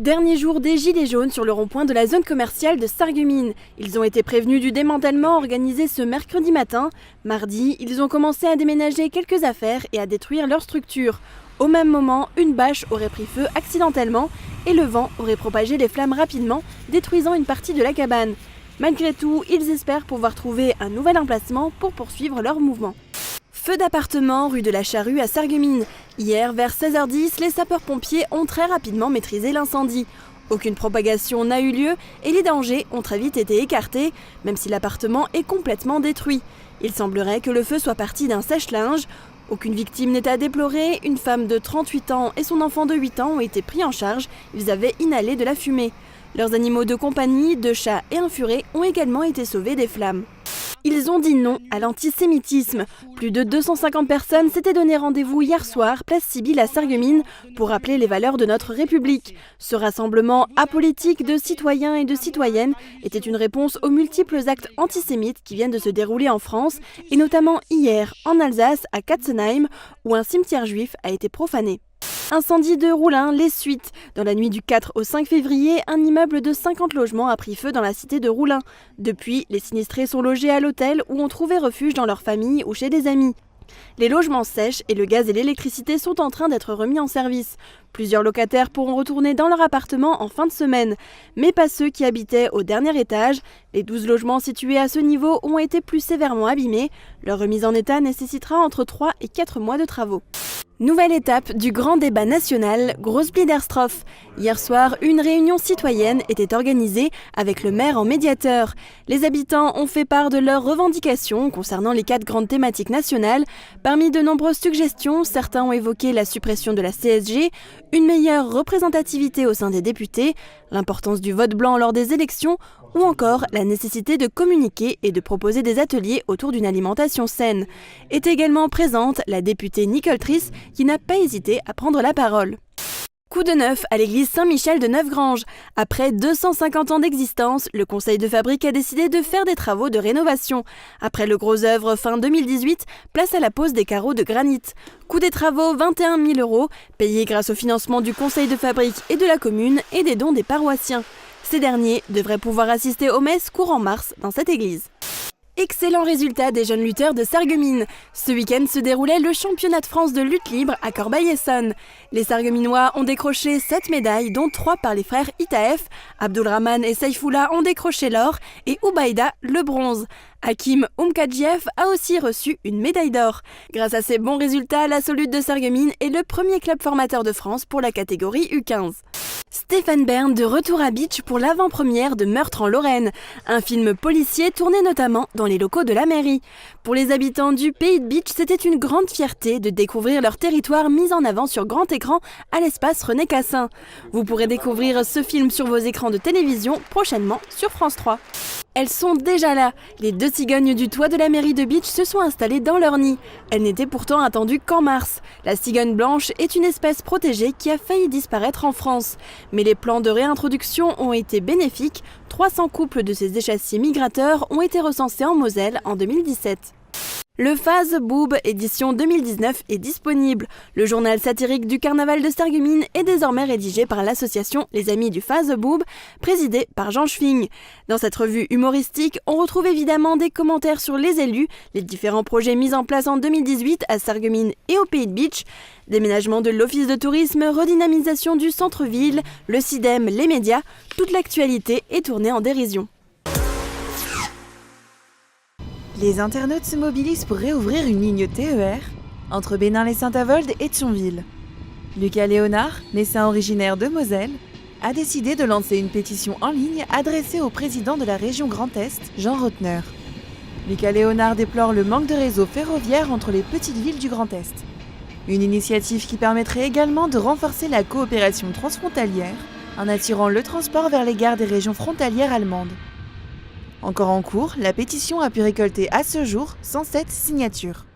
Dernier jour des Gilets jaunes sur le rond-point de la zone commerciale de Sarreguemines. Ils ont été prévenus du démantèlement organisé ce mercredi matin. Mardi, ils ont commencé à déménager quelques affaires et à détruire leur structure. Au même moment, une bâche aurait pris feu accidentellement et le vent aurait propagé les flammes rapidement, détruisant une partie de la cabane. Malgré tout, ils espèrent pouvoir trouver un nouvel emplacement pour poursuivre leur mouvement. Feu d'appartement rue de la Charrue à Sarreguemines. Hier, vers 16h10, les sapeurs-pompiers ont très rapidement maîtrisé l'incendie. Aucune propagation n'a eu lieu et les dangers ont très vite été écartés, même si l'appartement est complètement détruit. Il semblerait que le feu soit parti d'un sèche-linge. Aucune victime n'est à déplorer, une femme de 38 ans et son enfant de 8 ans ont été pris en charge, ils avaient inhalé de la fumée. Leurs animaux de compagnie, 2 chats et un furet ont également été sauvés des flammes. Ils ont dit non à l'antisémitisme. Plus de 250 personnes s'étaient donné rendez-vous hier soir, place Sibylle à Sarreguemines, pour rappeler les valeurs de notre République. Ce rassemblement apolitique de citoyens et de citoyennes était une réponse aux multiples actes antisémites qui viennent de se dérouler en France, et notamment hier, en Alsace, à Katzenheim, où un cimetière juif a été profané. Incendie de Roulin, les suites. Dans la nuit du 4 au 5 février, un immeuble de 50 logements a pris feu dans la cité de Roulin. Depuis, les sinistrés sont logés à l'hôtel ou ont trouvé refuge dans leur famille ou chez des amis. Les logements sèchent et le gaz et l'électricité sont en train d'être remis en service. Plusieurs locataires pourront retourner dans leur appartement en fin de semaine, mais pas ceux qui habitaient au dernier étage. Les 12 logements situés à ce niveau ont été plus sévèrement abîmés. Leur remise en état nécessitera entre 3 et 4 mois de travaux. Nouvelle étape du grand débat national, Großbliederstorf. Hier soir, une réunion citoyenne était organisée avec le maire en médiateur. Les habitants ont fait part de leurs revendications concernant les 4 grandes thématiques nationales. Parmi de nombreuses suggestions, certains ont évoqué la suppression de la CSG, une meilleure représentativité au sein des députés, l'importance du vote blanc lors des élections ou encore la nécessité de communiquer et de proposer des ateliers autour d'une alimentation saine. Est également présente la députée Nicole Triss qui n'a pas hésité à prendre la parole. Coup de neuf à l'église Saint-Michel de Neufgrange. Après 250 ans d'existence, le conseil de fabrique a décidé de faire des travaux de rénovation. Après le gros œuvre fin 2018, place à la pose des carreaux de granit. Coût des travaux 21 000 €, payés grâce au financement du conseil de fabrique et de la commune et des dons des paroissiens. Ces derniers devraient pouvoir assister aux messes courant mars dans cette église. Excellent résultat des jeunes lutteurs de Sarreguemines. Ce week-end se déroulait le championnat de France de lutte libre à Corbeil-Essonnes. Les Sarregueminois ont décroché 7 médailles, dont 3 par les frères Itaef. Abdulrahman et Saïfoula ont décroché l'or et Ubaïda le bronze. Hakim Oumkadjiev a aussi reçu une médaille d'or. Grâce à ces bons résultats, la Lutte de Sarreguemines est le premier club formateur de France pour la catégorie U15. Stéphane Bern de retour à Bitche pour l'avant-première de Meurtre en Lorraine, un film policier tourné notamment dans les locaux de la mairie. Pour les habitants du pays de Bitche, c'était une grande fierté de découvrir leur territoire mis en avant sur grand écran à l'espace René Cassin. Vous pourrez découvrir ce film sur vos écrans de télévision prochainement sur France 3. Elles sont déjà là. Les 2 cigognes du toit de la mairie de Bitche se sont installées dans leur nid. Elles n'étaient pourtant attendues qu'en mars. La cigogne blanche est une espèce protégée qui a failli disparaître en France. Mais les plans de réintroduction ont été bénéfiques. 300 couples de ces échassiers migrateurs ont été recensés en Moselle en 2017. Le Phase Boob édition 2019 est disponible. Le journal satirique du carnaval de Sarreguemines est désormais rédigé par l'association Les Amis du Phase Boob, présidée par Jean Schwing. Dans cette revue humoristique, on retrouve évidemment des commentaires sur les élus, les différents projets mis en place en 2018 à Sarreguemines et au Pays de Bitche, déménagement de l'office de tourisme, redynamisation du centre-ville, le CIDEM, les médias, toute l'actualité est tournée en dérision. Les internautes se mobilisent pour réouvrir une ligne TER entre Bénin-les-Saint-Avold et Thionville. Lucas Léonard, médecin originaire de Moselle, a décidé de lancer une pétition en ligne adressée au président de la région Grand Est, Jean Rotner. Lucas Léonard déplore le manque de réseau ferroviaire entre les petites villes du Grand Est. Une initiative qui permettrait également de renforcer la coopération transfrontalière en attirant le transport vers les gares des régions frontalières allemandes. Encore en cours, la pétition a pu récolter à ce jour 107 signatures.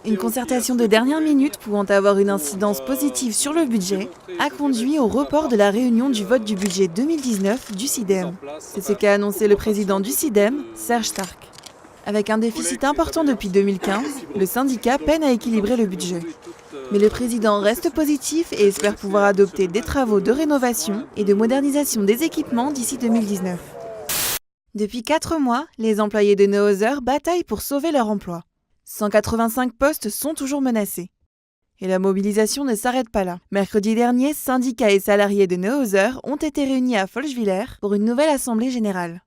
Une concertation de dernière minute pouvant avoir une incidence positive sur le budget a conduit au report de la réunion du vote du budget 2019 du CIDEM. C'est ce qu'a annoncé le président du CIDEM, Serge Stark. Avec un déficit important depuis 2015, le syndicat peine à équilibrer le budget. Mais le président reste positif et espère pouvoir adopter des travaux de rénovation et de modernisation des équipements d'ici 2019. Depuis 4 mois, les employés de Neuhauser bataillent pour sauver leur emploi. 185 postes sont toujours menacés. Et la mobilisation ne s'arrête pas là. Mercredi dernier, syndicats et salariés de Neuhauser ont été réunis à Folchwiller pour une nouvelle assemblée générale.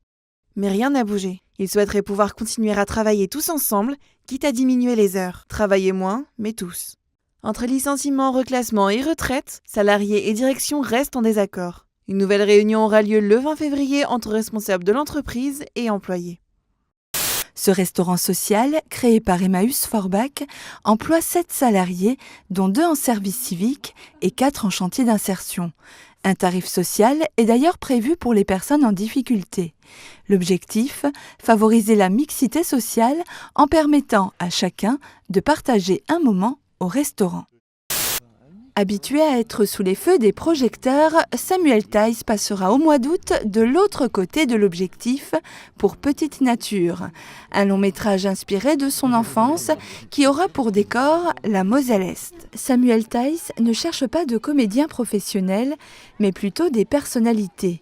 Mais rien n'a bougé. Ils souhaiteraient pouvoir continuer à travailler tous ensemble, quitte à diminuer les heures. Travailler moins, mais tous. Entre licenciements, reclassements et retraites, salariés et direction restent en désaccord. Une nouvelle réunion aura lieu le 20 février entre responsables de l'entreprise et employés. Ce restaurant social, créé par Emmaüs Forbach, emploie 7 salariés, dont 2 en service civique et 4 en chantier d'insertion. Un tarif social est d'ailleurs prévu pour les personnes en difficulté. L'objectif, favoriser la mixité sociale en permettant à chacun de partager un moment au restaurant. Habitué à être sous les feux des projecteurs, Samuel Thaïs passera au mois d'août de l'autre côté de l'objectif pour Petite Nature, un long métrage inspiré de son enfance qui aura pour décor la Moselle-Est. Samuel Thaïs ne cherche pas de comédiens professionnels, mais plutôt des personnalités.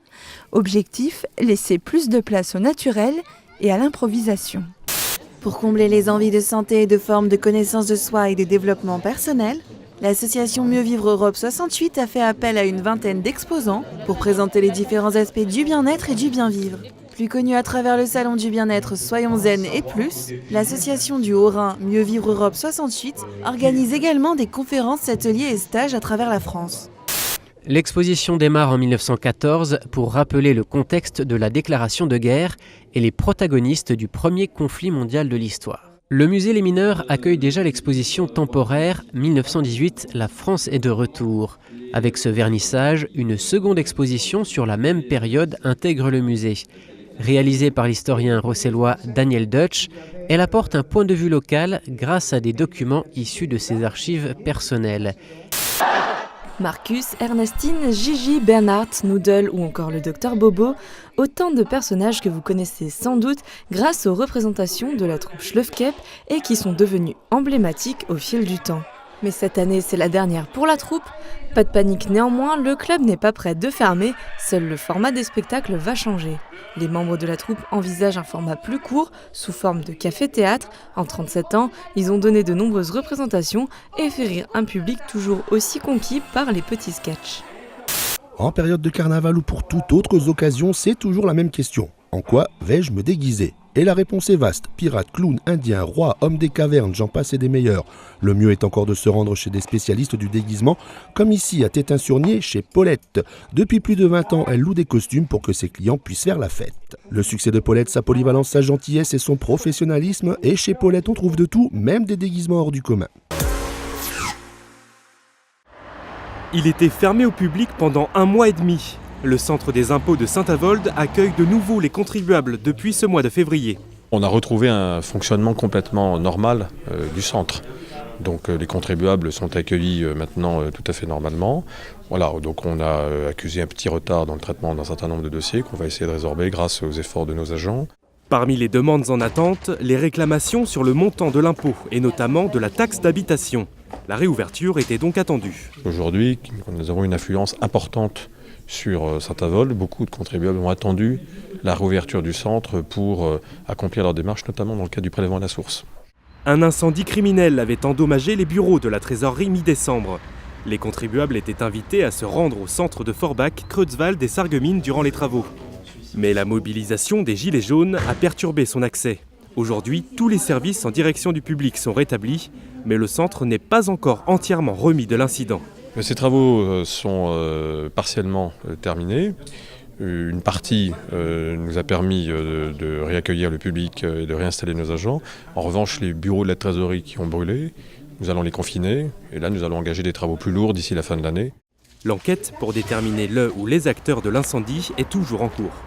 Objectif, laisser plus de place au naturel et à l'improvisation. Pour combler les envies de santé et de forme de connaissance de soi et de développement personnel, l'association Mieux Vivre Europe 68 a fait appel à une vingtaine d'exposants pour présenter les différents aspects du bien-être et du bien-vivre. Plus connue à travers le salon du bien-être Soyons Zen et Plus, l'association du Haut-Rhin Mieux Vivre Europe 68 organise également des conférences, ateliers et stages à travers la France. L'exposition démarre en 1914 pour rappeler le contexte de la déclaration de guerre et les protagonistes du premier conflit mondial de l'histoire. Le musée Les Mineurs accueille déjà l'exposition temporaire 1918 « La France est de retour ». Avec ce vernissage, une seconde exposition sur la même période intègre le musée. Réalisée par l'historien rossellois Daniel Deutsch, elle apporte un point de vue local grâce à des documents issus de ses archives personnelles. Marcus, Ernestine, Gigi, Bernard, Noodle ou encore le docteur Bobo, autant de personnages que vous connaissez sans doute grâce aux représentations de la troupe Schlöfkep et qui sont devenus emblématiques au fil du temps. Mais cette année, c'est la dernière pour la troupe. Pas de panique néanmoins, le club n'est pas prêt de fermer, seul le format des spectacles va changer. Les membres de la troupe envisagent un format plus court, sous forme de café-théâtre. En 37 ans, ils ont donné de nombreuses représentations et fait rire un public toujours aussi conquis par les petits sketchs. En période de carnaval ou pour toute autre occasion, c'est toujours la même question. En quoi vais-je me déguiser ? Et la réponse est vaste. Pirate, clown, indien, roi, homme des cavernes, j'en passe et des meilleurs. Le mieux est encore de se rendre chez des spécialistes du déguisement, comme ici à Tétin-sur-Nier, chez Paulette. Depuis plus de 20 ans, elle loue des costumes pour que ses clients puissent faire la fête. Le succès de Paulette, sa polyvalence, sa gentillesse et son professionnalisme. Et chez Paulette, on trouve de tout, même des déguisements hors du commun. Il était fermé au public pendant 1 mois et demi. Le centre des impôts de Saint-Avold accueille de nouveau les contribuables depuis ce mois de février. On a retrouvé un fonctionnement complètement normal du centre. Donc les contribuables sont accueillis maintenant tout à fait normalement. Voilà, donc on a accusé un petit retard dans le traitement d'un certain nombre de dossiers qu'on va essayer de résorber grâce aux efforts de nos agents. Parmi les demandes en attente, les réclamations sur le montant de l'impôt et notamment de la taxe d'habitation. La réouverture était donc attendue. Aujourd'hui, nous avons une affluence importante sur Saint-Avold. Beaucoup de contribuables ont attendu la réouverture du centre pour accomplir leurs démarches, notamment dans le cadre du prélèvement à la source. Un incendie criminel avait endommagé les bureaux de la trésorerie mi-décembre. Les contribuables étaient invités à se rendre au centre de Forbach, Creutzwald et Sarreguemines durant les travaux. Mais la mobilisation des Gilets jaunes a perturbé son accès. Aujourd'hui, tous les services en direction du public sont rétablis, mais le centre n'est pas encore entièrement remis de l'incident. Ces travaux sont partiellement terminés. Une partie nous a permis de réaccueillir le public et de réinstaller nos agents. En revanche, les bureaux de la trésorerie qui ont brûlé, nous allons les confiner. Et là, nous allons engager des travaux plus lourds d'ici la fin de l'année. L'enquête pour déterminer le ou les acteurs de l'incendie est toujours en cours.